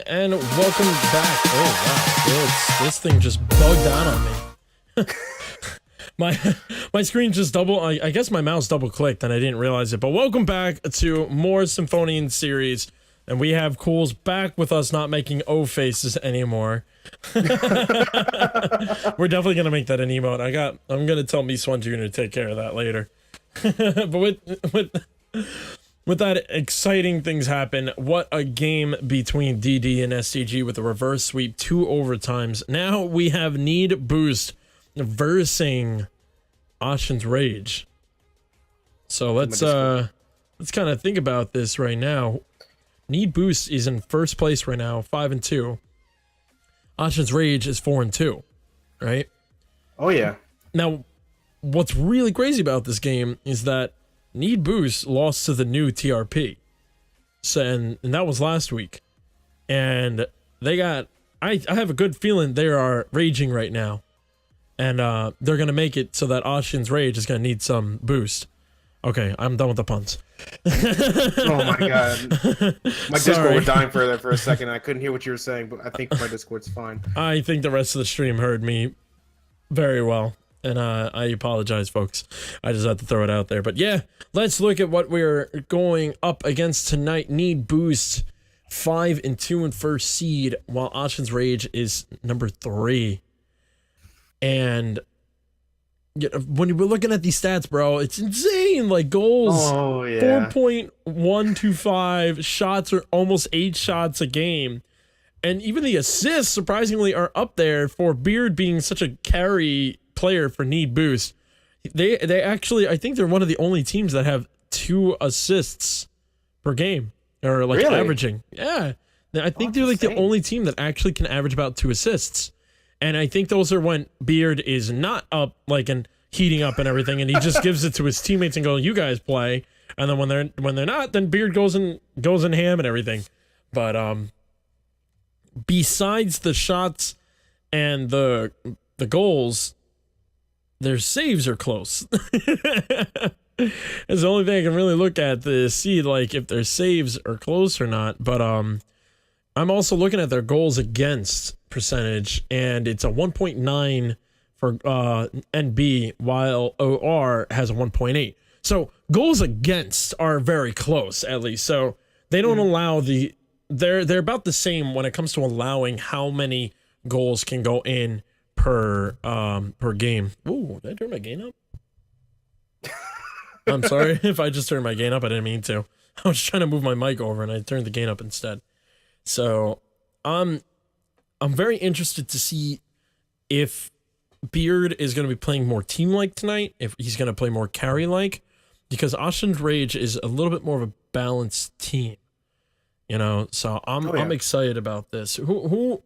and welcome back. Oh wow, this thing just bugged out on me. my screen just I guess my mouse double clicked and I didn't realize it. But welcome back to more Sinfonian series, and we have Cools back with us, not making O faces anymore. We're definitely gonna make that an emote. I'm gonna tell me Swan Jr. to take care of that later. But with that, exciting things happen. What a game between DD and SCG with a reverse sweep, 2 overtimes. Now we have Need Boost versing Ossian's Rage. So let's kind of think about this right now. Need Boost is in first place right now, 5-2. Ossian's Rage is 4-2, right? Oh yeah. Now, what's really crazy about this game is that Need Boost lost to the new TRP. So, and that was last week. And they got... I have a good feeling they are raging right now. And they're going to make it so that Ossian's Rage is going to need some boost. Okay, I'm done with the puns. Oh my god. My Discord was dying for a second. I couldn't hear what you were saying, but I think my Discord's fine. I think the rest of the stream heard me very well. And I apologize, folks. I just had to throw it out there. But yeah, let's look at what we're going up against tonight. Need Boost, 5-2 in first seed, while Ossian's Rage is number 3. And when you were looking at these stats, bro, it's insane. Like goals, 4.125, shots are almost 8 shots a game. And even the assists, surprisingly, are up there for Beard being such a carry player for Need Boost. They actually, I think they're one of the only teams that have 2 assists per game, or like averaging. Yeah, I think they're like the only team that actually can average about 2 assists. And I think those are when Beard is not up, like, and heating up and everything, and he just gives it to his teammates and go, "You guys play." And then when they're not, then Beard goes in ham and everything. But besides the shots and the goals, their saves are close. It's the only thing I can really look at to see, like, if their saves are close or not. But I'm also looking at their goals against percentage, and it's a 1.9 for NB, while OR has a 1.8. So goals against are very close, at least. So they don't allow they're about the same when it comes to allowing how many goals can go in per game. Ooh, did I turn my gain up? I'm sorry if I just turned my gain up. I didn't mean to. I was trying to move my mic over and I turned the gain up instead. So I'm very interested to see if Beard is going to be playing more team-like tonight, if he's going to play more carry-like, because Ossian's Rage is a little bit more of a balanced team, you know. So I'm excited about this. We're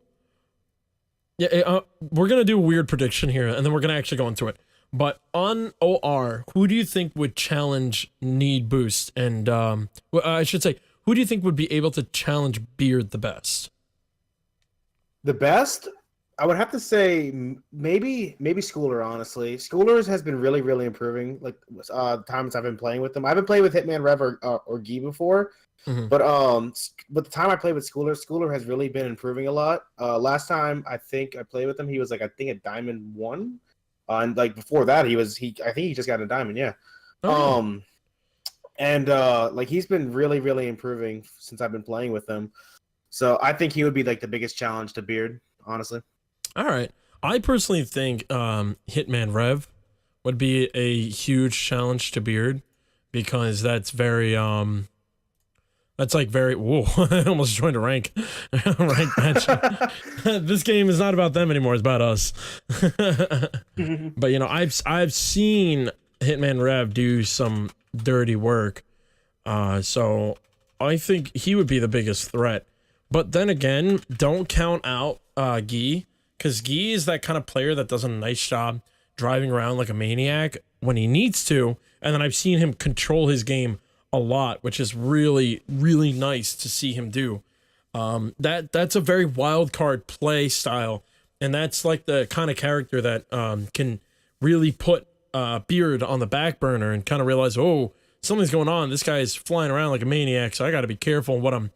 gonna do a weird prediction here, and then we're gonna actually go into it. But on OR, who do you think would challenge Need Boost? And I should say, who do you think would be able to challenge Beard the best? The best? I would have to say maybe Schooler, honestly. Schoolers has been really, really improving, like times I've been playing with them. I haven't played with Hitman Rev or Guy before, but the time I played with Schooler has really been improving a lot. Last time I think I played with him, he was like, I think a Diamond 1. And like before that, I think he just got a Diamond, yeah. Like he's been really, really improving since I've been playing with him. So I think he would be like the biggest challenge to Beard, honestly. All right. I personally think Hitman Rev would be a huge challenge to Beard, because that's very that's like very whoa, I almost joined a rank match. This game is not about them anymore, it's about us. But you know, I've seen Hitman Rev do some dirty work. So I think he would be the biggest threat. But then again, don't count out Guy, because Guy is that kind of player that does a nice job driving around like a maniac when he needs to, and then I've seen him control his game a lot, which is really, really nice to see him do. That's a very wild card play style, and that's like the kind of character that can really put Beard on the back burner and kind of realize, oh, something's going on. This guy is flying around like a maniac, so I got to be careful what I'm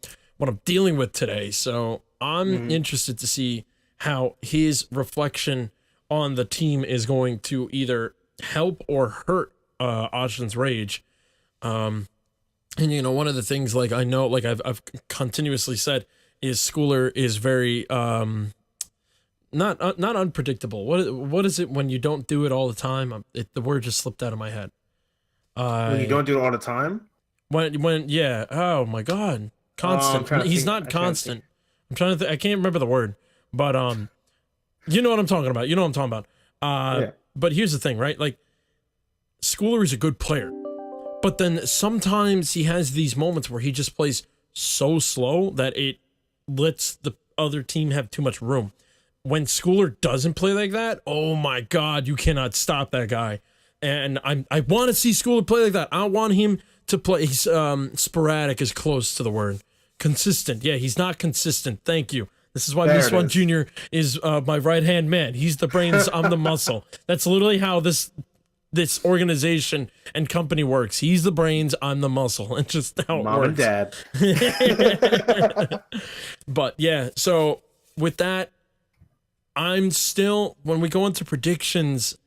dealing with today. So I'm interested to see how his reflection on the team is going to either help or hurt Ossian's rage. And you know, one of the things, like, I know, like I've continuously said, is Schooler is very not unpredictable. What is it when you don't do it all the time? The word just slipped out of my head. When you don't do it all the time. When yeah. Oh my God. Constant. He's not constant. I'm trying to. I can't remember the word, but you know what I'm talking about. You know what I'm talking about. Yeah. But here's the thing, right? Like, Schooler is a good player, but then sometimes he has these moments where he just plays so slow that it lets the other team have too much room. When Schooler doesn't play like that, oh my God, you cannot stop that guy. And I want to see Schooler play like that. I want him to play. He's sporadic is close to the word. Consistent. Yeah, he's not consistent. Thank you. This is why Miss One Jr. is my right-hand man. He's the brains, I'm the muscle. That's literally how this organization and company works. He's the brains, I'm the muscle. It's just how it Mom works. and Dad. But yeah, so with that, I'm still, when we go into predictions,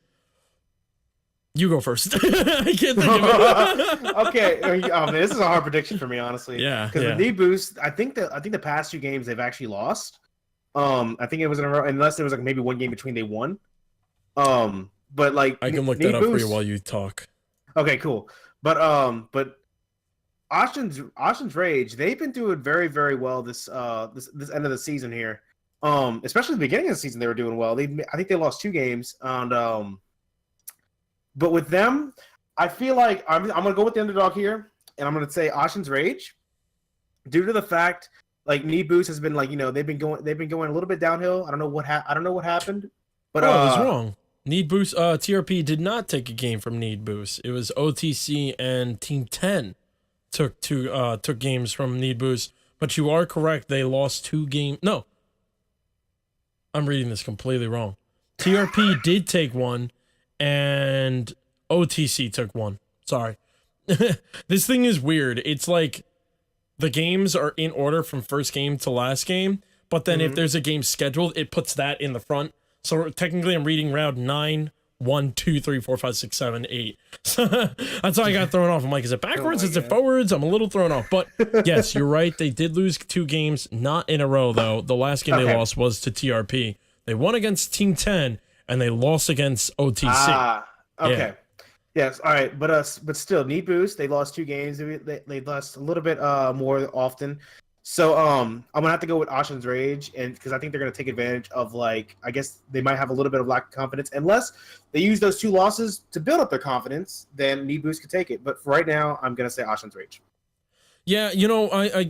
you go first. I can't think of it. Okay. Oh man, this is a hard prediction for me, honestly. Yeah. Because the knee boost, I think the past 2 games they've actually lost. I think it was in a row, unless there was like maybe one game between they won. But like I can look that up for you while you talk. Okay, cool. But Ossian's Rage, they've been doing very, very well this end of the season here. Especially the beginning of the season they were doing well. I think they lost 2 games, and but with them, I feel like I'm gonna go with the underdog here, and I'm gonna say Ossian's Rage, due to the fact like Knee Boost has been like, you know, they've been going a little bit downhill. I don't know what happened, but I was wrong. Need Boost TRP did not take a game from Need Boost. It was OTC and Team 10 took games from Need Boost. But you are correct. They lost 2 games. No, I'm reading this completely wrong. TRP did take 1, and OTC took 1. Sorry. This thing is weird. It's like the games are in order from first game to last game, but then if there's a game scheduled, it puts that in the front. So technically I'm reading round 9, 1, 2, 3, 4, 5, 6, 7, 8. So that's why I got thrown off. I'm like, is it backwards? Is it forwards? I'm a little thrown off. But yes, you're right. They did lose 2 games, not in a row, though. The last game they lost was to TRP. They won against Team 10, and they lost against OTC. Okay. Yeah. Yes. All right. But still, Knee Boost, they lost 2 games. They lost a little bit more often. So I'm gonna have to go with Ossian's Rage, and because I think they're gonna take advantage of, like, I guess they might have a little bit of lack of confidence. Unless they use those 2 losses to build up their confidence, then Knee Boost could take it. But for right now, I'm gonna say Ossian's Rage. Yeah, you know, I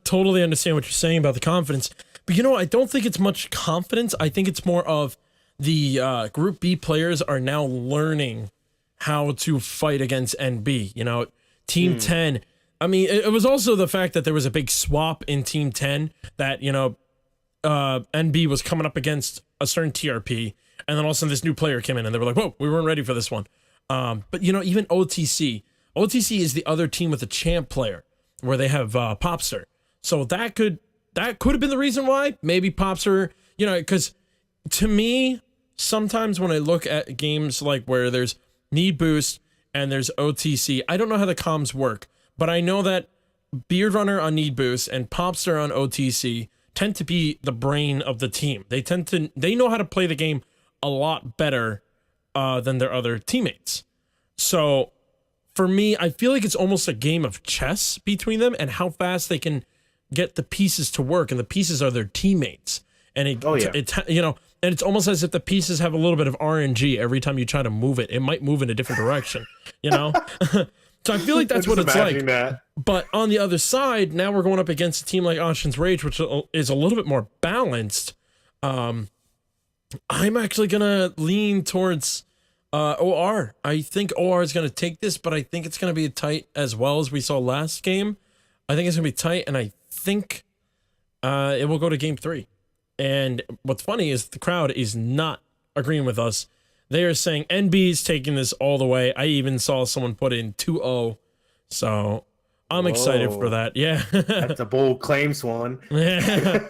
totally understand what you're saying about the confidence, but you know, I don't think it's much confidence. I think it's more of the Group B players are now learning how to fight against NB. You know, Team 10. I mean, it was also the fact that there was a big swap in Team 10 that, you know, NB was coming up against a certain TRP, and then all of a sudden this new player came in, and they were like, whoa, we weren't ready for this one. But, you know, even OTC is the other team with a champ player where they have Popster. So that could have been the reason why. Maybe Popster, you know, because to me, sometimes when I look at games like where there's Need Boost and there's OTC, I don't know how the comms work. But I know that Beard Runner on Need Boost and Popster on OTC tend to be the brain of the team. They know how to play the game a lot better than their other teammates. So for me, I feel like it's almost a game of chess between them and how fast they can get the pieces to work, and the pieces are their teammates. And you know, and it's almost as if the pieces have a little bit of RNG every time you try to move it. It might move in a different direction, you know? So I feel like that's what it's like. That. But on the other side, now we're going up against a team like Ossian's Rage, which is a little bit more balanced. I'm actually going to lean towards OR. I think OR is going to take this, but I think it's going to be tight as well as we saw last game. I think it's going to be tight, and I think it will go to game 3. And what's funny is the crowd is not agreeing with us. They are saying NB's taking this all the way. I even saw someone put in 2-0. So I'm excited for Whoa. that. Yeah. That's a bold claim, Swan. Yeah.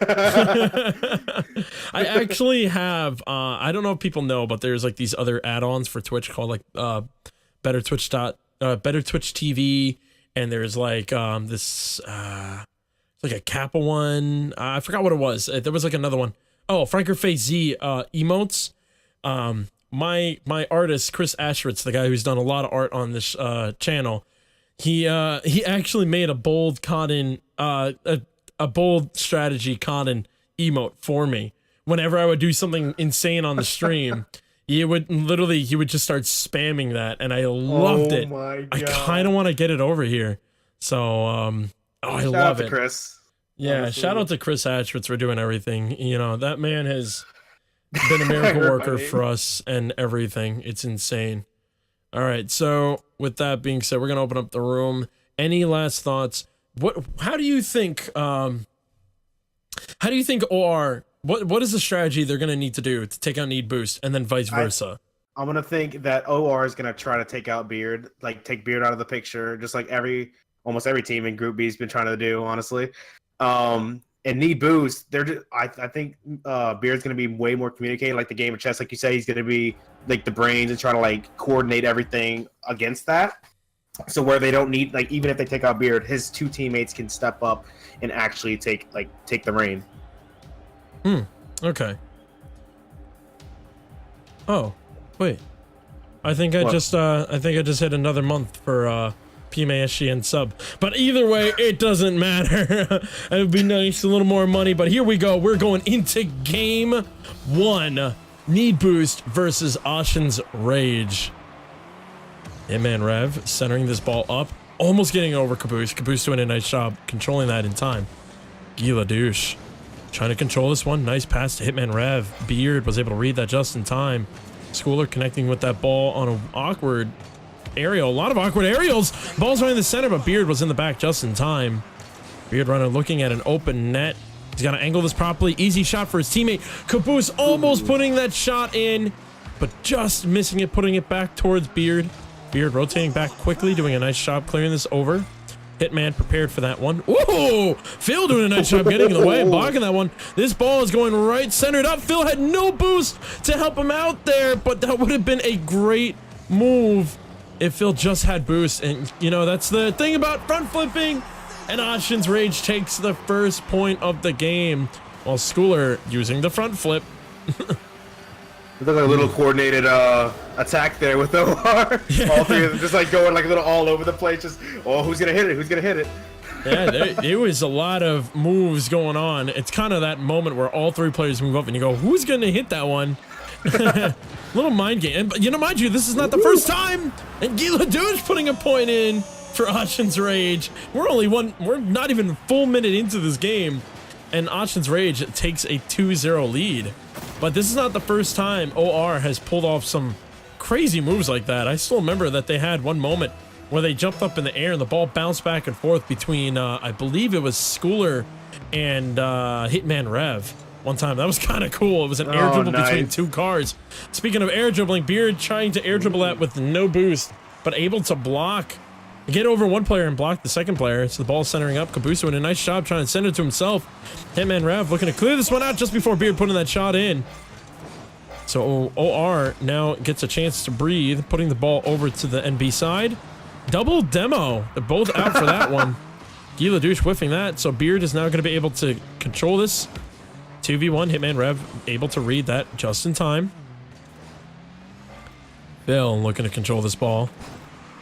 I actually have I don't know if people know, but there's like these other add-ons for Twitch called like Better Twitch TV, and there's like this like a Kappa one. I forgot what it was. There was like another one. Oh, Franker Face Z emotes. My artist Chris Ashritz, the guy who's done a lot of art on this channel, he actually made a bold cotton a bold strategy cotton emote for me. Whenever I would do something insane on the stream, he would just start spamming that, and I loved it. My God. I kind of want to get it over here. So I Shout love out to it. Chris. Yeah, Honestly. shout out to Chris Ashritz for doing everything. You know, that man has been a miracle worker for us and everything. It's insane. All right, so with that being said, we're gonna open up the room. Any last thoughts? How do you think OR what is the strategy they're gonna need to do to take out Need Boost, and then vice versa? I'm gonna think that OR is gonna try to take out Beard, like take Beard out of the picture, just like almost every team in Group B's been trying to do, honestly. And Need Boost, I think Beard's gonna be way more communicating, like the game of chess, like you say, he's gonna be like the brains and try to like coordinate everything against that. So where they don't need, like, even if they take out Beard, his two teammates can step up and actually take the reign. Okay. Oh, wait. I think I just hit another month for PMASGN sub. But either way, it doesn't matter. It would be nice, a little more money, but here we go. We're going into game 1. Need Boost versus Ossian's Rage. Hitman Rev centering this ball up, almost getting over Caboose. Caboose doing a nice job controlling that in time. Gila Douche trying to control this one. Nice pass to Hitman Rev. Beard was able to read that just in time. Schooler connecting with that ball on an awkward aerial. A lot of awkward aerials. Ball's right in the center, but Beard was in the back just in time. Beard runner looking at an open net. He's got to angle this properly. Easy shot for his teammate. Caboose almost putting that shot in, but just missing it, putting it back towards Beard. Beard rotating back quickly, doing a nice job clearing this over. Hitman prepared for that one. Whoa! Phil doing a nice job getting in the way and blocking that one. This ball is going right centered up. Phil had no boost to help him out there, but that would have been a great move if Phil just had boost. And, you know, that's the thing about front flipping. And Ossian's Rage takes the first point of the game, while Schooler using the front flip. It looked like a little coordinated attack there with OR. Yeah. All three of them just like going like a little all over the place. Just, oh, who's gonna hit it? Who's gonna hit it? Yeah, it was a lot of moves going on. It's kind of that moment where all three players move up and you go, who's gonna hit that one? Little mind game. And, you know, mind you, this is not the first time. And Gila Douche putting a point in for Ossian's Rage. We're not even a full minute into this game, and Ossian's Rage takes a 2-0 lead. But this is not the first time OR has pulled off some crazy moves like that. I still remember that they had one moment where they jumped up in the air and the ball bounced back and forth between, I believe it was Schooler and Hitman Rev one time. That was kind of cool. It was an air dribble between two cars. Speaking of air dribbling, Beard trying to air dribble that with no boost, but able to block, get over one player and block the second player. So the ball centering up. Caboose doing a nice job trying to send it to himself. Hitman Rev looking to clear this one out just before Beard putting that shot in. So OR now gets a chance to breathe, putting the ball over to the NB side. Double demo. They're both out for that one. Gila Douche whiffing that. So Beard is now going to be able to control this. 2v1. Hitman Rev able to read that just in time. Bill looking to control this ball.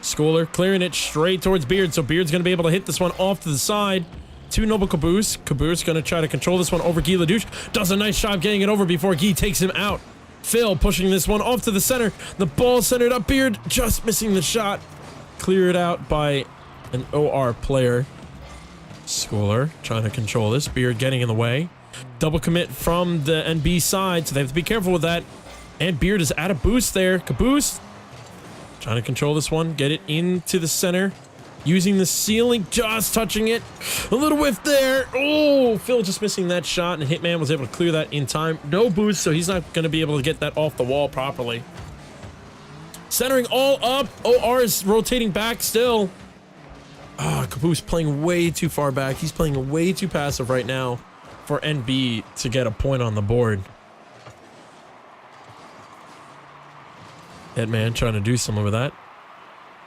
Schooler clearing it straight towards Beard, so Beard's going to be able to hit this one off to the side. To Noble Caboose. Caboose going to try to control this one over Gila Douche. Does a nice job getting it over before Guy takes him out. Phil pushing this one off to the center. The ball centered up. Beard just missing the shot. Cleared out by an OR player. Schooler trying to control this. Beard getting in the way. Double commit from the NB side, so they have to be careful with that. And Beard is out of boost there. Caboose trying to control this one. Get it into the center. Using the ceiling, just touching it. A little whiff there. Oh, Phil just missing that shot, and Hitman was able to clear that in time. No boost, so he's not going to be able to get that off the wall properly. Centering all up. OR is rotating back still. Caboose playing way too far back. He's playing way too passive right now for NB to get a point on the board. Hitman trying to do something with that.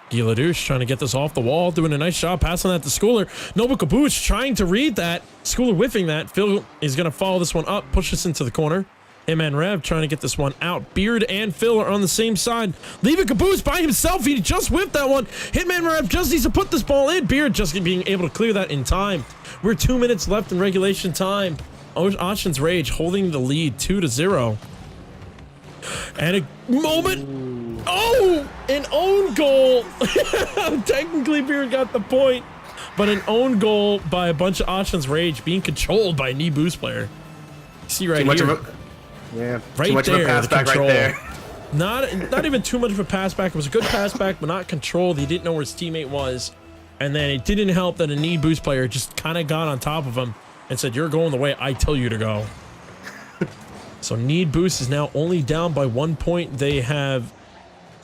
Giladouche trying to get this off the wall, doing a nice job passing that to Schooler. Noble Caboose trying to read that. Schooler whiffing that. Phil is going to follow this one up, push this into the corner. Hitman Rev trying to get this one out. Beard and Phil are on the same side. Leaving Caboose by himself. He just whipped that one. Hitman Rev just needs to put this ball in. Beard just being able to clear that in time. We're 2 minutes left in regulation time. Ossian's Rage holding the lead 2-0. And a moment. Oh, an own goal. Technically, Beard got the point, but an own goal by a bunch of Ossian's Rage being controlled by a knee boost player. See right here. Right too much there, of a pass back right there. Not even too much of a pass back. It was a good pass back, but not controlled. He didn't know where his teammate was. And then it didn't help that a knee boost player just kind of got on top of him and said, "You're going the way I tell you to go." So Need Boost is now only down by 1 point. They have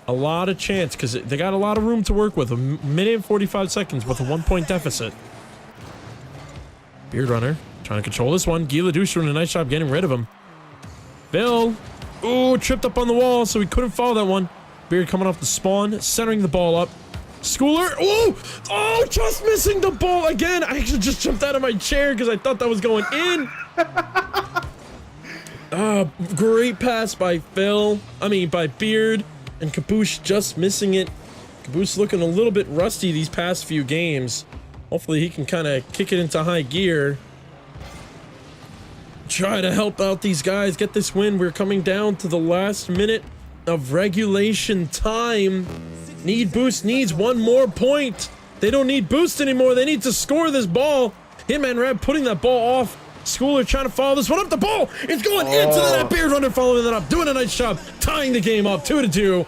a lot of chance because they got a lot of room to work with. A minute and 45 seconds with a 1 point deficit. Beard Runner trying to control this one. Giladouche doing a nice job getting rid of him. Bill, ooh, tripped up on the wall, so he couldn't follow that one. Beard coming off the spawn, centering the ball up. Schooler, oh, just missing the ball again. I actually just jumped out of my chair because I thought that was going in. Great pass by by Beard, and Caboose just missing it. Caboose looking a little bit rusty these past few games. Hopefully he can kind of kick it into high gear. Try to help out these guys get this win. We're coming down to the last minute of regulation time. Need Boost needs 1 more point. They don't need Boost anymore. They need to score this ball. Hitman Rev putting that ball off. Schooler trying to follow this one up. The ball is going into the net. Beard Runner following that up, doing a nice job, tying the game up 2-2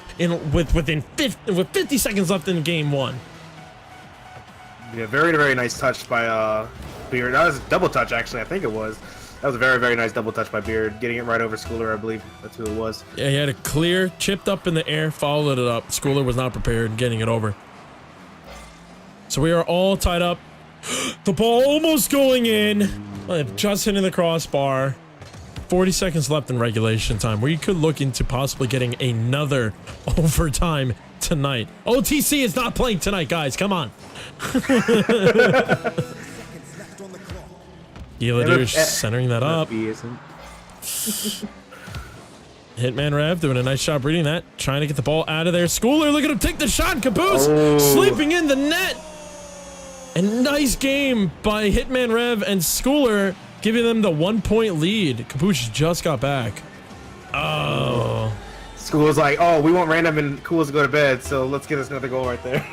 with 50 seconds left in game 1. Yeah, very, very nice touch by Beard. That was a double touch, actually. I think it was. That was a very, very nice double touch by Beard, getting it right over Schooler, I believe. That's who it was. Yeah, he had a clear, chipped up in the air, followed it up. Schooler was not prepared, getting it over. So we are all tied up. The ball almost going in. Just hitting the crossbar. 40 seconds left in regulation time. We could look into possibly getting another overtime tonight. OTC is not playing tonight, guys. Come on. Giladouche centering that up. Hitman Rev doing a nice job reading that. Trying to get the ball out of there. Schooler, look at him take the shot. Caboose sleeping in the net. And nice game by Hitman Rev and Schooler, giving them the 1 point lead. Caboose just got back. Oh. Schooler's like, oh, we want Random and Cools to go to bed, so let's get us another goal right there.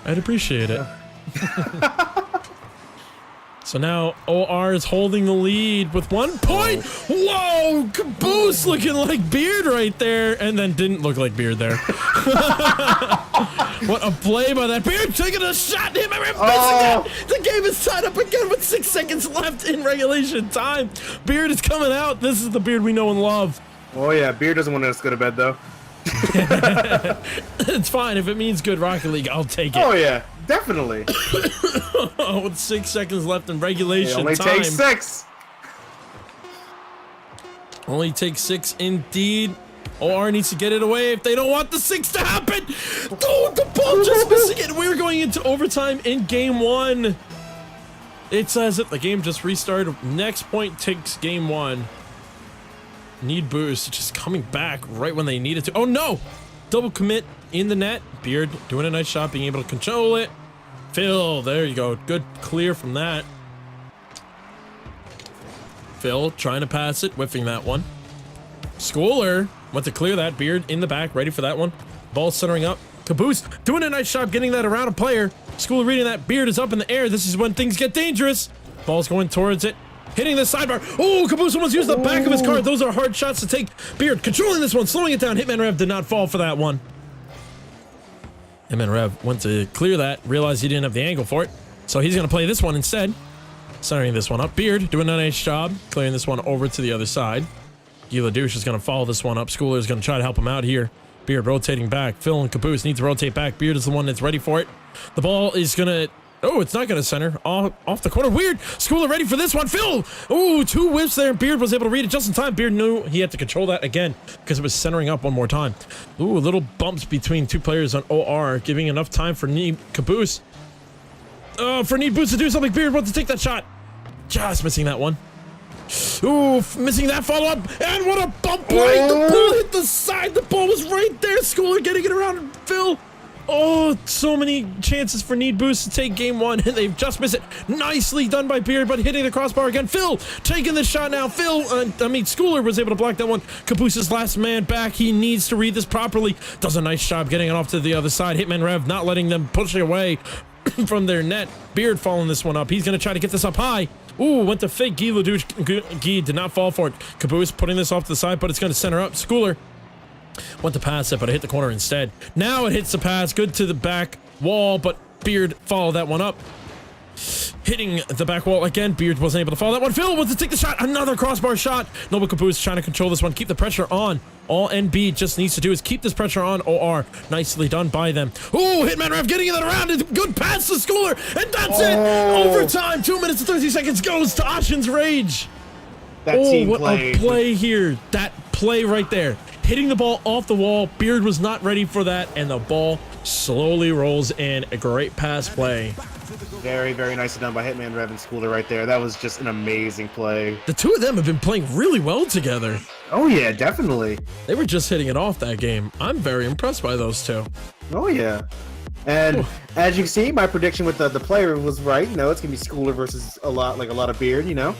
I'd appreciate it. So now OR is holding the lead with 1 point. Whoa, Caboose looking like Beard right there, and then didn't look like Beard there. What a play by that Beard, taking a shot. Him missing it. The game is tied up again with 6 seconds left in regulation time. Beard is coming out. This is the Beard we know and love. Oh yeah, Beard doesn't want us to go to bed though. It's fine if it means good Rocket League. I'll take it. Oh yeah, definitely. With 6 seconds left in regulation only time. takes 6. Only takes 6 indeed. OR needs to get it away if they don't want the 6 to happen. Oh, the ball just missing it. We're going into overtime in game 1. It says that the game just restarted. Next point takes game 1. Need Boost just coming back right when they need it to. Oh no! Double commit in the net. Beard doing a nice job being able to control it. Phil, there you go. Good clear from that. Phil trying to pass it, whiffing that one. Schooler went to clear that. Beard in the back, ready for that one. Ball centering up. Caboose doing a nice job getting that around a player. Schooler reading that. Beard is up in the air. This is when things get dangerous. Ball's going towards it. Hitting the sidebar. Oh, Caboose almost used the back of his card. Those are hard shots to take. Beard controlling this one, slowing it down. Hitman Rev did not fall for that one. Hitman Rev went to clear that, realized he didn't have the angle for it, so he's going to play this one instead. Centering this one up. Beard doing a nice job, clearing this one over to the other side. Giladouche is going to follow this one up. Schooler is going to try to help him out here. Beard rotating back. Phil and Caboose need to rotate back. Beard is the one that's ready for it. The ball is gonna. Oh, it's not gonna center. Off the corner. Weird. Schooler ready for this one. Phil. Oh, 2 whips there. Beard was able to read it just in time. Beard knew he had to control that again because it was centering up one more time. Ooh, little bumps between 2 players on OR, giving enough time for Caboose. For Boost to do something. Beard wants to take that shot. Just missing that one. Ooh, missing that follow-up. And what a bump play. The ball hit the side. The ball was right there. Schooler getting it around Phil. Oh, so many chances for Boost to take game 1, and they've just missed it. Nicely done by Beard, but hitting the crossbar again. Phil taking the shot now. Schooler was able to block that one. Caboose's last man back. He needs to read this properly. Does a nice job getting it off to the other side. Hitman Rev not letting them push it away from their net. Beard following this one up. He's going to try to get this up high. Ooh, went to fake. Guy did not fall for it. Caboose putting this off to the side, but it's going to center up. Schooler went to pass it, but it hit the corner instead. Now it hits the pass. Good to the back wall, but Beard followed that one up. Hitting the back wall again. Beard wasn't able to follow that one. Phil wants to take the shot. Another crossbar shot. Noble Caboose trying to control this one. Keep the pressure on. All NB just needs to do is keep this pressure on OR. Nicely done by them. Ooh, Hitman Rev getting it around. Good pass to Schooler. And that's it. Overtime. 2 minutes and 30 seconds goes to Ossian's Rage. That team what played. A play here. That play right there. Hitting the ball off the wall. Beard was not ready for that, and the ball slowly rolls in. A great pass play. Very, very nicely done by Hitman Rev and Schooler right there. That was just an amazing play. The 2 of them have been playing really well together. Oh, yeah, definitely. They were just hitting it off that game. I'm very impressed by those 2. Oh, yeah. And as you can see, my prediction with the player was right. You know, it's going to be Schooler versus a lot of Beard, you know.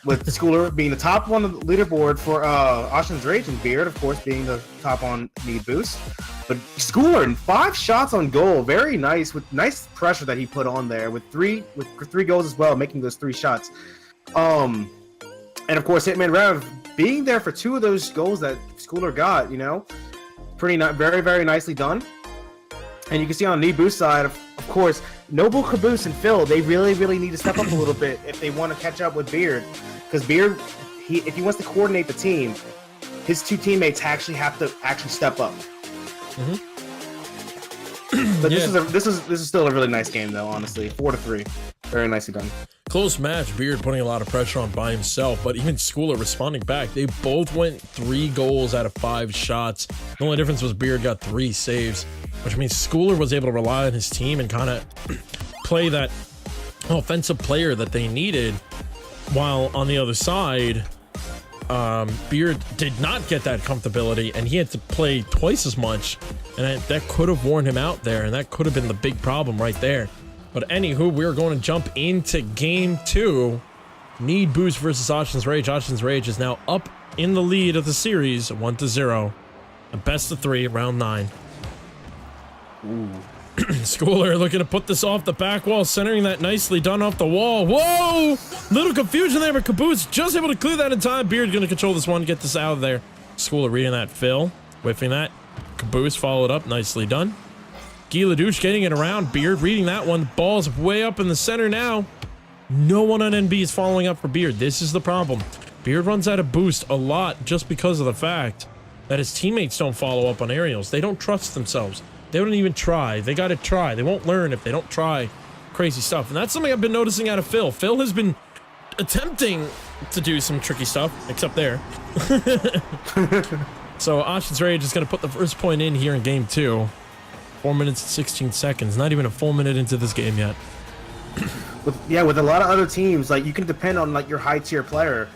With Schooler being the top one of the leaderboard for Ossian's Rage, and Beard, of course, being the top on Boost. But Schooler in 5 shots on goal, very nice, with nice pressure that he put on there, with three goals as well, making those 3 shots. And of course, Hitman Rev being there for 2 of those goals that Schooler got, you know, very, very nicely done. And you can see on the Boost side, of course, Noble, Caboose, and Phil, they really, really need to step up a little bit if they want to catch up with Beard. Because Beard, if he wants to coordinate the team, his 2 teammates have to step up. But this is still a really nice game, though. Honestly, 4-3, very nicely done. Close match. Beard putting a lot of pressure on by himself, but even Schooler responding back. They both went 3 goals out of 5 shots. The only difference was Beard got 3 saves, which means Schooler was able to rely on his team and kind of play that offensive player that they needed. While on the other side, Beard did not get that comfortability, and he had to play twice as much, and that could have worn him out there, and that could have been the big problem right there. But anywho, we're going to jump into game 2. Boost versus Ossian's Rage. Ossian's Rage is now up in the lead of the series, 1-0. A best of 3, round 9. Ooh. Schooler looking to put this off the back wall, centering that nicely done off the wall. Whoa! Little confusion there, but Caboose just able to clear that in time. Beard going to control this one, get this out of there. Schooler reading that. Phil whiffing that. Caboose followed up, nicely done. Guy Ledouche getting it around. Beard reading that one. Ball's way up in the center now. No one on NB is following up for Beard. This is the problem. Beard runs out of boost a lot just because of the fact that his teammates don't follow up on aerials. They don't trust themselves. They don't even try. They got to try. They won't learn if they don't try crazy stuff. And that's something I've been noticing out of Phil. Phil has been attempting to do some tricky stuff, except there. So Ossian's Rage is going to put the first point in here in game 2. 4 minutes and 16 seconds. Not even a full minute into this game yet. With a lot of other teams, like, you can depend on like your high tier player.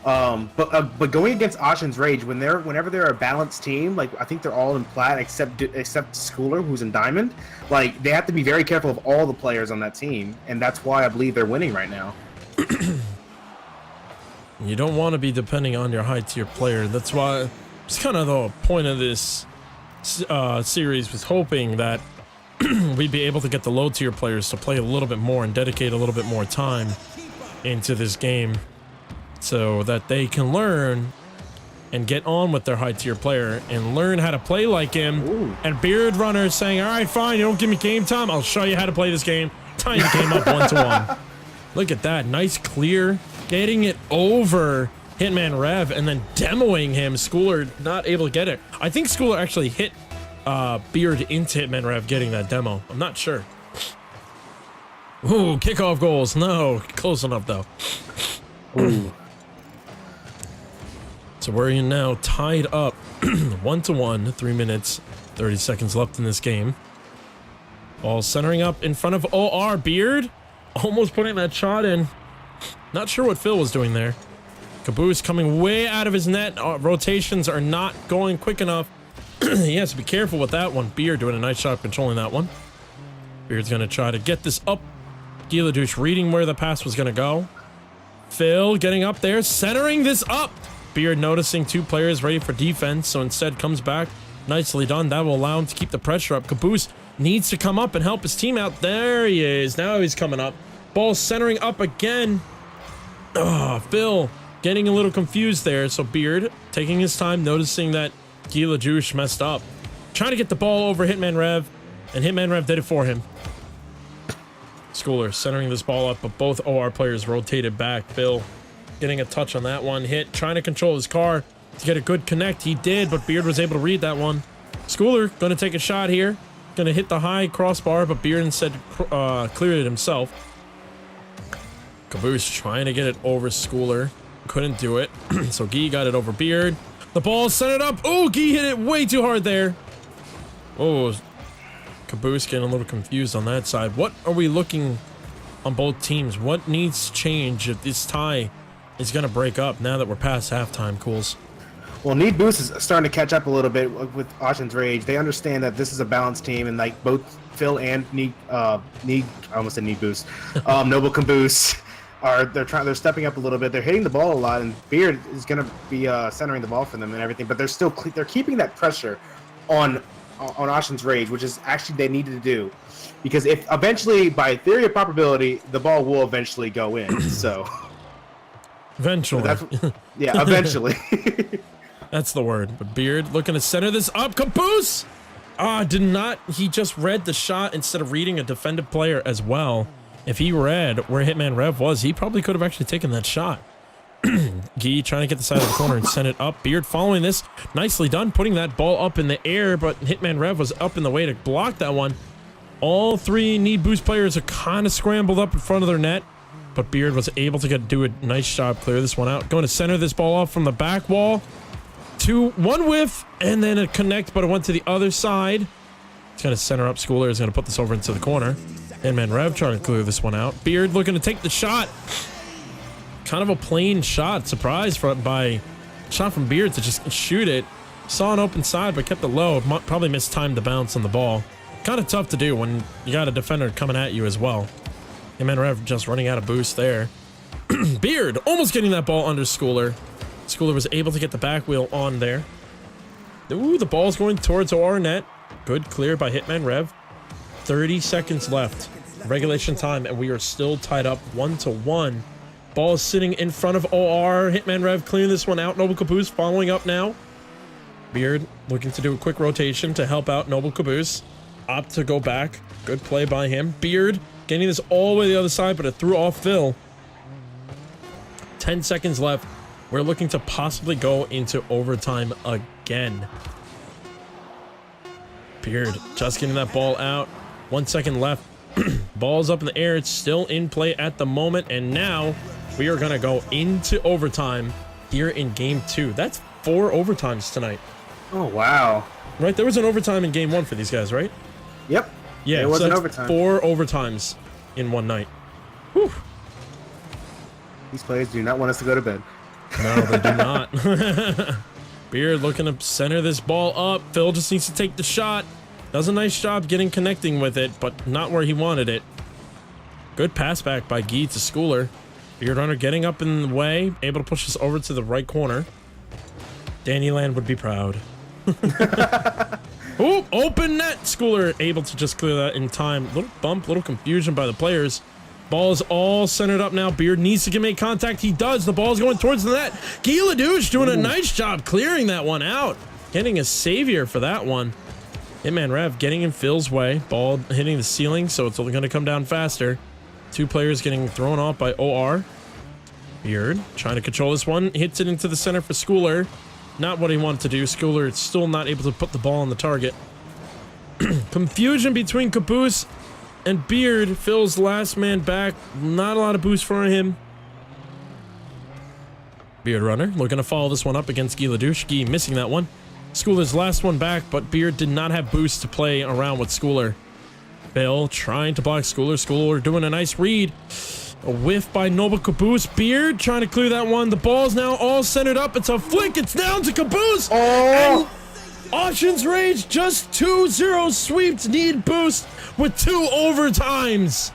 But going against Ossian's Rage, whenever they're a balanced team, like I think they're all in plat except Schooler, who's in diamond. Like, they have to be very careful of all the players on that team, and that's why I believe they're winning right now. You don't want to be depending on your high tier player. That's why it's kind of the point of this series, was hoping that we'd be able to get the low tier players to play a little bit more and dedicate a little bit more time into this game, so that they can learn and get on with their high tier player and learn how to play like him. Ooh. And Beard Runner saying, all right, fine, you don't give me game time, I'll show you how to play this game. Tying the game up 1-1. Look at that, nice clear, getting it over Hitman Rev and then demoing him. Schooler not able to get it. I think Schooler actually hit Beard into Hitman Rev getting that demo. I'm not sure. Ooh, kickoff goals. No, close enough though. Ooh. So we're now tied up 1-1, 3 minutes, 30 seconds left in this game. Ball centering up in front of OR. Beard almost putting that shot in. Not sure what Phil was doing there. Caboose coming way out of his net. Rotations are not going quick enough. He has to be careful with that one. Beard doing a nice job controlling that one. Beard's going to try to get this up. Giladouche reading where the pass was going to go. Phil getting up there, centering this up. Beard noticing 2 players ready for defense, so instead comes back. Nicely done. That will allow him to keep the pressure up. Caboose needs to come up and help his team out. There he is. Now he's coming up. Ball centering up again. Oh, Phil getting a little confused there. So Beard taking his time, noticing that Giladouche messed up. Trying to get the ball over Hitman Rev, and Hitman Rev did it for him. Schooler centering this ball up, but both OR players rotated back. Phil getting a touch on that one. Hit, trying to control his car to get a good connect. He did, but Beard was able to read that one. Schooler going to take a shot here. Going to hit the high crossbar, but Beard instead cleared it himself. Caboose trying to get it over Schooler. Couldn't do it. So Guy got it over Beard. The ball sent it up. Oh, Guy hit it way too hard there. Oh, Caboose getting a little confused on that side. What are we looking on both teams? What needs to change if this tie is going to break up now that we're past halftime, Cools? Well, Need Boost is starting to catch up a little bit with Ossian's Rage. They understand that this is a balanced team, and like both Phil and I almost said Need Boost, Noble Caboose they're stepping up a little bit. They're hitting the ball a lot, and Beard is going to be centering the ball for them and everything. But they're keeping that pressure on Ossian's Rage, which is actually they needed to do, because if eventually, by theory of probability, the ball will eventually go in. So eventually, yeah, eventually. That's the word. But Beard looking to center this up. Caboose! Did not. He just read the shot instead of reading a defended player as well. If he read where Hitman Rev was, he probably could have actually taken that shot. Guy trying to get the side of the corner and send it up. Beard following this. Nicely done, putting that ball up in the air, but Hitman Rev was up in the way to block that one. All 3 Need Boost players are kind of scrambled up in front of their net, but Beard was able to do a nice job, clear this one out. Going to center this ball off from the back wall. 1 whiff, and then a connect, but it went to the other side. It's going to center up. Schooler is going to put this over into the corner. Hitman Rev trying to clear this one out. Beard looking to take the shot. Kind of a plain shot. Surprise by shot from Beard to just shoot it. Saw an open side, but kept it low. Probably mistimed the bounce on the ball. Kind of tough to do when you got a defender coming at you as well. Hitman Rev just running out of boost there. Beard almost getting that ball under Schooler. Schooler was able to get the back wheel on there. Ooh, the ball's going towards OR net. Good clear by Hitman Rev. 30 seconds left. Regulation time, and we are still tied up 1-1. Ball is sitting in front of OR. Hitman Rev clearing this one out. Noble Caboose following up now. Beard looking to do a quick rotation to help out Noble Caboose. Opt to go back. Good play by him. Beard getting this all the way to the other side, but it threw off Phil. 10 seconds left. We're looking to possibly go into overtime again. Beard just getting that ball out. 1 second left. Ball's up in the air. It's still in play at the moment. And now we are going to go into overtime here in game 2. That's 4 overtimes tonight. Oh, wow. Right? There was an overtime in game 1 for these guys, right? Yep. Yeah, it was so an overtime. 4 overtimes in one night. Whew. These players do not want us to go to bed. No, they do not. Beard looking to center this ball up. Phil just needs to take the shot. Does a nice job connecting with it, but not where he wanted it. Good pass back by Guy to Schooler. Beard runner getting up in the way, able to push this over to the right corner. Danny Land would be proud. Ooh, open net. Schooler able to just clear that in time. Little bump, little confusion by the players. Ball is all centered up now. Beard needs to make contact. He does. The ball is going towards the net. Giladouche doing a nice job clearing that one out. Getting a savior for that one. Hitman Rev getting in Phil's way. Ball hitting the ceiling, so it's only going to come down faster. 2 players getting thrown off by OR. Beard trying to control this one. Hits it into the center for Schooler. Not what he wanted to do. Schooler still not able to put the ball on the target. Confusion between Caboose And Beard, Phil's last man back. Not a lot of boost for him. Beard runner looking to follow this one up against Guy Ledouche. Guy missing that one. Schooler's last one back, but Beard did not have boost to play around with Schooler. Phil trying to block Schooler. Schooler doing a nice read. A whiff by Noble Caboose. Beard trying to clear that one. The ball's now all centered up. It's a flick. It's down to Caboose. Oh! And Ossian's Rage just 2-0 sweeps need boost with 2 overtimes.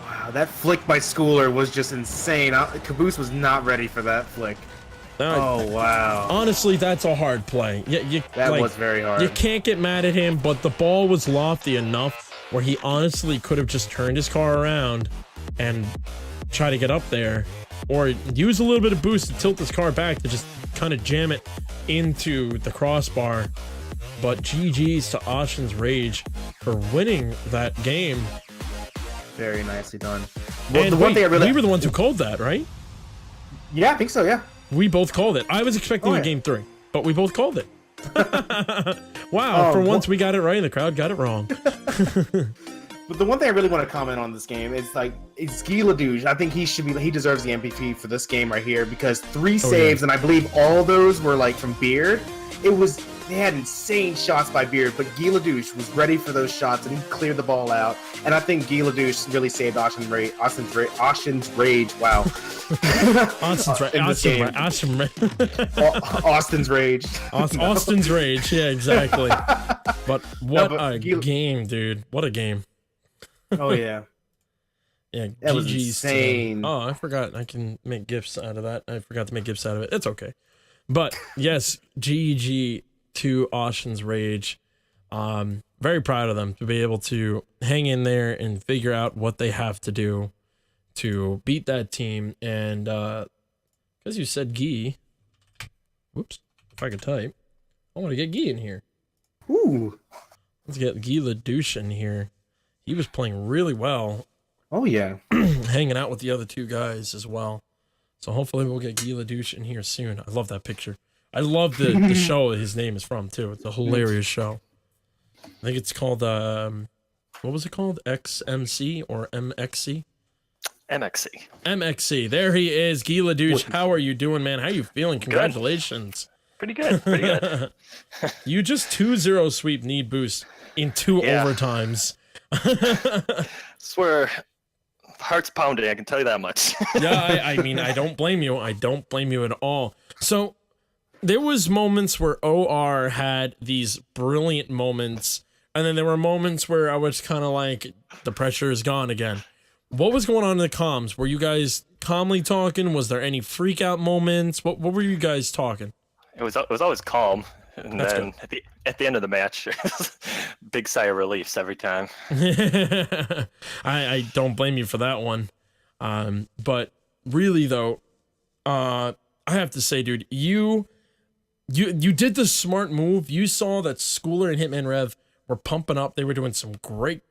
Wow, that flick by Schooler was just insane. Caboose was not ready for that flick. Oh, wow. Honestly, that's a hard play. That was very hard. You can't get mad at him, but the ball was lofty enough where he honestly could have just turned his car around and try to get up there, or use a little bit of boost to tilt his car back to just kind of jam it into the crossbar. But GG's to Ossian's Rage for winning that game. Very nicely done. Well, And the one wait, thing I really... we were the ones who called that, right? Yeah, I think so, yeah. We both called it. I was expecting a game 3, but we both called it. Wow, for once we got it right and the crowd got it wrong. But the one thing I really want to comment on this game is it's Guy Ledouche. I think he deserves the MVP for this game right here because 3 saves, and I believe all those were from Beard. They had insane shots by Beard, but Guy Ledouche was ready for those shots and he cleared the ball out. And I think Guy Ledouche really saved Ossian's Rage. Wow. Austin's Rage. Austin's Rage. Yeah, exactly. But what a game, dude. What a game. Oh, yeah. Yeah, that was GG's insane. Oh, I forgot. I can make GIFs out of that. I forgot to make GIFs out of it. It's okay. But yes, GG to Ossian's Rage. Very proud of them to be able to hang in there and figure out what they have to do to beat that team. And because you said Guy, whoops, if I could type, I want to get Guy in here. Ooh. Let's get Guy Ledouche in here. He was playing really well. Oh, yeah. Hanging out with the other 2 guys as well. So hopefully we'll get Guy Ledouche in here soon. I love that picture. I love the show his name is from, too. It's a hilarious show. I think it's called, what was it called? XMC or MXC? MXC. MXC. There he is, Guy Ledouche. How are you doing, man? How are you feeling? Congratulations. Pretty good. Pretty good. You just 2-0 sweep need boost in 2 overtimes. Swear, heart's pounding, I can tell you that much. Yeah, I mean, I don't blame you. I don't blame you at all. So there was moments where OR had these brilliant moments, and then there were moments where I was kind of like, the pressure is gone again. What was going on in the comms? Were you guys calmly talking? Was there any freak out moments? What were you guys talking? It was always calm, and That's then at the end of the match, big sigh of relief every time. I don't blame you for that one. But really though, I have to say, dude, you did the smart move. You saw that Schooler and Hitman Rev were pumping up. They were doing some great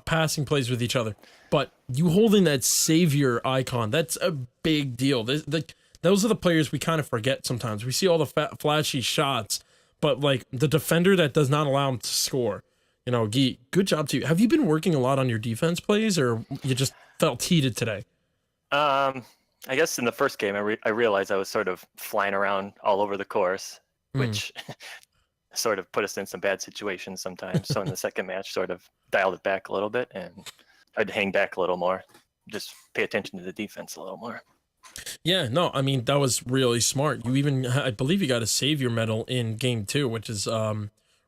passing plays with each other. But you holding that savior icon, that's a big deal. Those are the players we kind of forget sometimes. We see all the flashy shots, but like the defender that does not allow him to score. You know, Guy, good job to you. Have you been working a lot on your defense plays, or you just felt heated today? I guess in the first game, I realized I was sort of flying around all over the course, which sort of put us in some bad situations sometimes. So in the second match, sort of dialed it back a little bit, and I'd hang back a little more, just pay attention to the defense a little more. Yeah, no, I mean, that was really smart. You even, I believe you got a savior medal in game 2, which is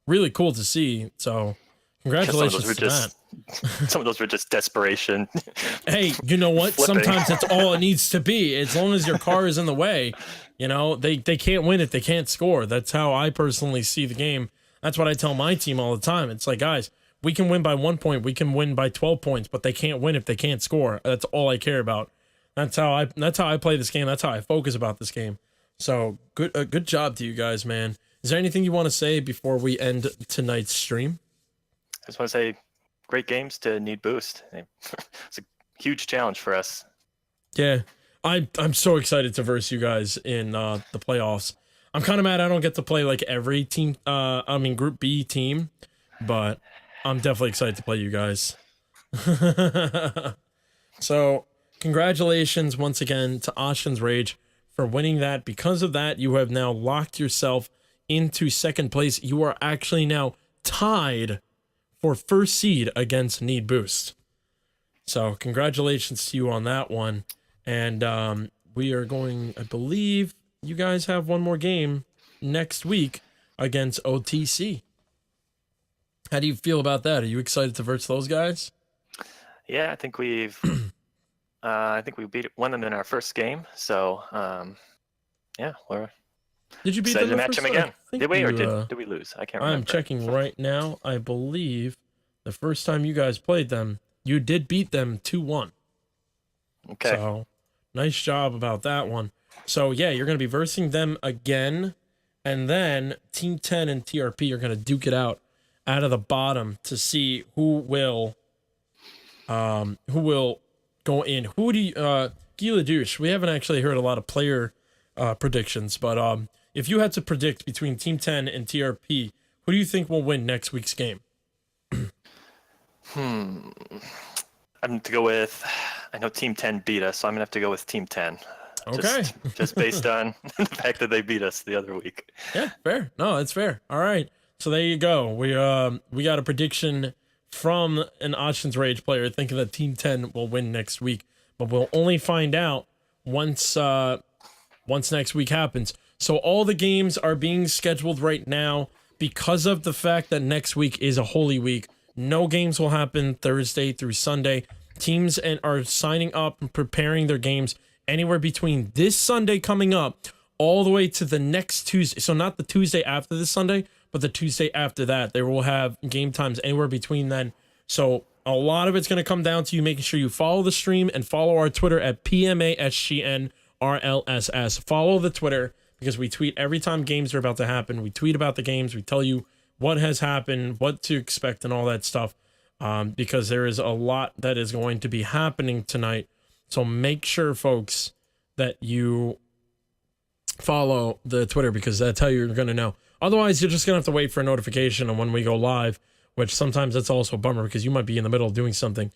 really cool to see. So congratulations to that. Some of those were just desperation. Hey, you know what? Flipping. Sometimes that's all it needs to be. As long as your car is in the way, you know, they can't win if they can't score. That's how I personally see the game. That's what I tell my team all the time. It's like, guys, we can win by 1 point, we can win by 12 points, but they can't win if they can't score. That's all I care about. That's how I play this game. That's how I focus about this game. So good job to you guys, man. Is there anything you want to say before we end tonight's stream? I just want to say, great games to need boost. It's a huge challenge for us. Yeah, I'm so excited to verse you guys in the playoffs. I'm kind of mad I don't get to play like every team. Group B team, but I'm definitely excited to play you guys. So, congratulations once again to Ossian's Rage for winning that. Because of that, you have now locked yourself into second place. You are actually now tied for first seed against Need Boost. So, congratulations to you on that one. And we are going, I believe you guys have one more game next week against OTC. How do you feel about that? Are you excited to verse those guys? Yeah, I think we beat one of them in our first game. So, yeah, we're Did you beat excited them to match them again. Did we, or did we lose? I can't remember. I'm checking right now. I believe the first time you guys played them, you did beat them 2-1. Okay. So, nice job about that one. So, yeah, you're going to be versing them again. And then Team 10 and TRP are going to duke it out of the bottom to see who will go in. Who do you, Gila Douche, we haven't actually heard a lot of player predictions, but if you had to predict between Team 10 and TRP, who do you think will win next week's game? I'm going to go with, I know Team 10 beat us, so I'm going to have to go with Team 10. Okay. Just based on the fact that they beat us the other week. Yeah, fair. No, it's fair. All right. So there you go. We got a prediction from an Ossian's Rage player thinking that Team 10 will win next week, but we'll only find out once next week happens. So all the games are being scheduled right now because of the fact that next week is a Holy Week. No games will happen Thursday through Sunday. Teams are signing up and preparing their games anywhere between this Sunday coming up all the way to the next Tuesday. So not the Tuesday after this Sunday, but the Tuesday after that. They will have game times anywhere between then. So a lot of it's going to come down to you making sure you follow the stream and follow our Twitter at PMASGNRLSS. Follow the Twitter because we tweet every time games are about to happen. We tweet about the games. We tell you what has happened, what to expect, and all that stuff, because there is a lot that is going to be happening tonight. So make sure, folks, that you follow the Twitter because that's how you're going to know. Otherwise, you're just going to have to wait for a notification on when we go live, which sometimes that's also a bummer because you might be in the middle of doing something.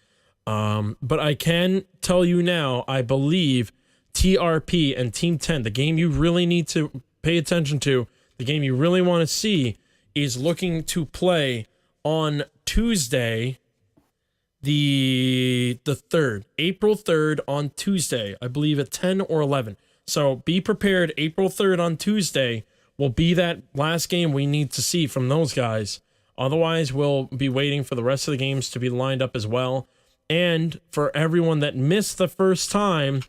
But I can tell you now, I believe TRP and Team 10, the game you really need to pay attention to, the game you really want to see, is looking to play on Tuesday, the 3rd, April 3rd on Tuesday, I believe at 10 or 11. So be prepared. April 3rd on Tuesday will be that last game we need to see from those guys. Otherwise, we'll be waiting for the rest of the games to be lined up as well. And for everyone that missed the first time,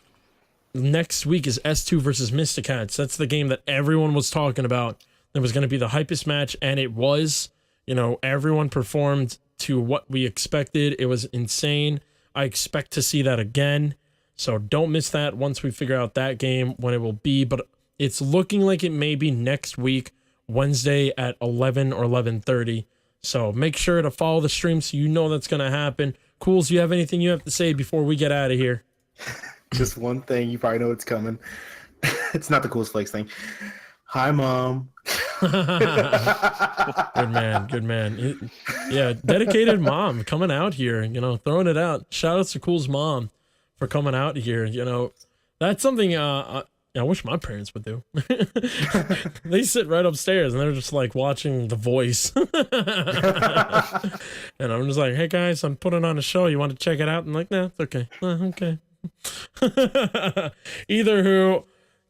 next week is S2 versus Mysticats. That's the game that everyone was talking about. It was going to be the hypest match, and it was. You know, everyone performed to what we expected. It was insane. I expect to see that again. So don't miss that once we figure out that game, when it will be. But it's looking like it may be next week, Wednesday at 11 or 11:30. So make sure to follow the stream so you know that's going to happen. Cools, do you have anything you have to say before we get out of here? Just one thing. You probably know it's coming. It's not the Coolest Flakes thing. Hi, Mom. Good man. Yeah, dedicated mom coming out here, you know, throwing it out. Shout out to Cool's mom for coming out here. You know, that's something I wish my parents would do. They sit right upstairs and they're just like watching The Voice. And I'm just like, hey guys, I'm putting on a show. You want to check it out? And like, nah, it's okay. Okay. Either who.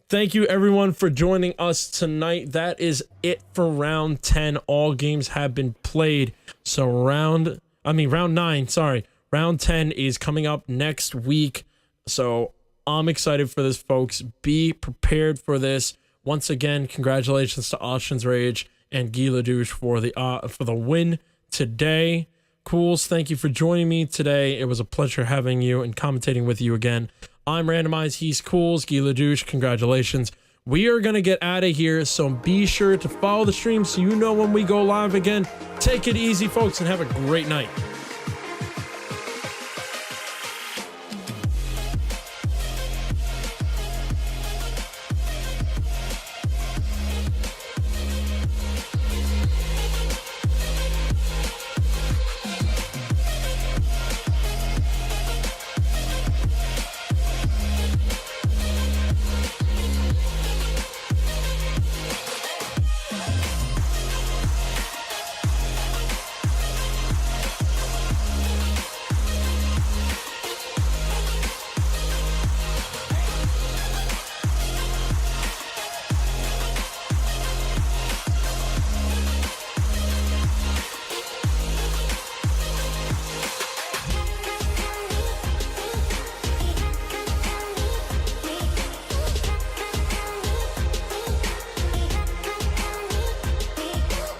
Thank you, everyone, for joining us tonight. That is it for round 10. All games have been played. So round 9, sorry. Round 10 is coming up next week. So I'm excited for this, folks. Be prepared for this. Once again, congratulations to Ossian's Rage and Guy Ledouche for the win today. Cools, thank you for joining me today. It was a pleasure having you and commentating with you again. I'm Randomized, he's Cools, Guy Ledouche, congratulations. We are going to get out of here, so be sure to follow the stream so you know when we go live again. Take it easy, folks, and have a great night.